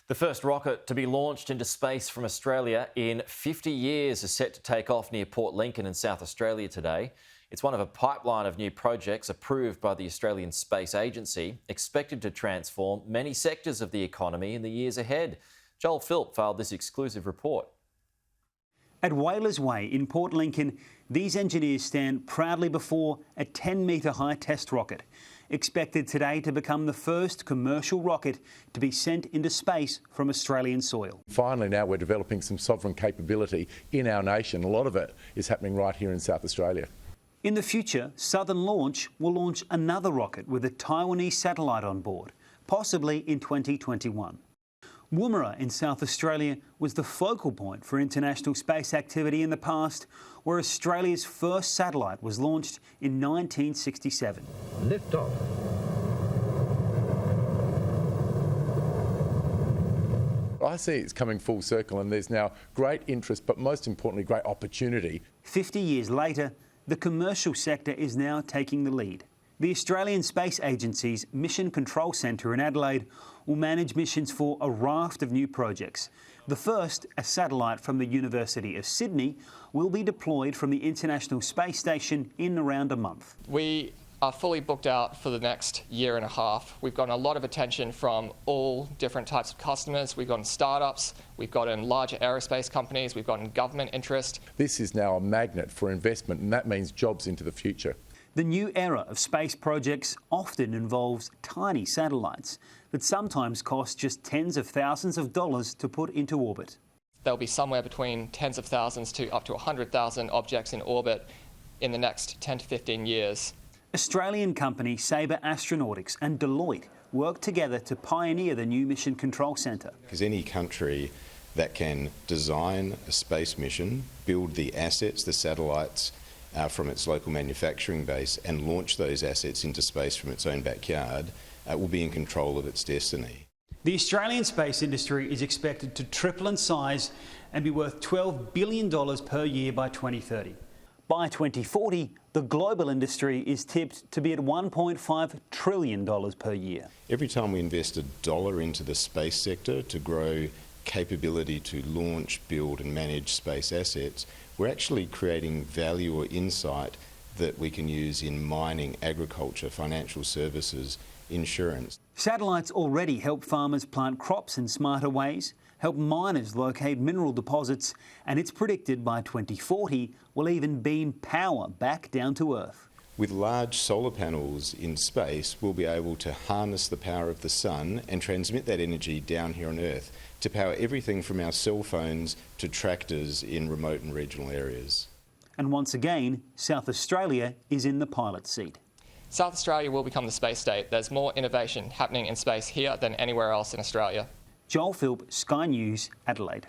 The first rocket to be launched into space from Australia in 50 years is set to take off near Port Lincoln in South Australia today. It's one of a pipeline of new projects approved by the Australian Space Agency, expected to transform many sectors of the economy in the years ahead. Joel Philp filed this exclusive report. At Whalers Way in Port Lincoln, these engineers stand proudly before a 10-metre high test rocket, expected today to become the first commercial rocket to be sent into space from Australian soil. Finally, now we're developing some sovereign capability in our nation. A lot of it is happening right here in South Australia. In the future, Southern Launch will launch another rocket with a Taiwanese satellite on board, possibly in 2021. Woomera in South Australia was the focal point for international space activity in the past, where Australia's first satellite was launched in 1967. Lift off. I see it's coming full circle, and there's now great interest, but most importantly, great opportunity. 50 years later, the commercial sector is now taking the lead. The Australian Space Agency's Mission Control Centre in Adelaide will manage missions for a raft of new projects. The first, a satellite from the University of Sydney, will be deployed from the International Space Station in around a month. We are fully booked out for the next year and a half. We've gotten a lot of attention from all different types of customers. We've gotten startups, we've gotten larger aerospace companies, we've gotten government interest. This is now a magnet for investment, and that means jobs into the future. The new era of space projects often involves tiny satellites that sometimes cost just tens of thousands of dollars to put into orbit. There'll be somewhere between tens of thousands to up to 100,000 objects in orbit in the next 10 to 15 years. Australian company Saber Astronautics and Deloitte work together to pioneer the new Mission Control Centre. Because any country that can design a space mission, build the assets, the satellites, from its local manufacturing base and launch those assets into space from its own backyard will be in control of its destiny. The Australian space industry is expected to triple in size and be worth $12 billion per year by 2030. By 2040, the global industry is tipped to be at $1.5 trillion per year. Every time we invest a dollar into the space sector to grow capability to launch, build and manage space assets, we're actually creating value or insight that we can use in mining, agriculture, financial services, insurance. Satellites already help farmers plant crops in smarter ways, help miners locate mineral deposits, and it's predicted by 2040 will even beam power back down to Earth. With large solar panels in space, we'll be able to harness the power of the sun and transmit that energy down here on Earth to power everything from our cell phones to tractors in remote and regional areas. And once again, South Australia is in the pilot seat. South Australia will become the space state. There's more innovation happening in space here than anywhere else in Australia. Joel Philp, Sky News, Adelaide.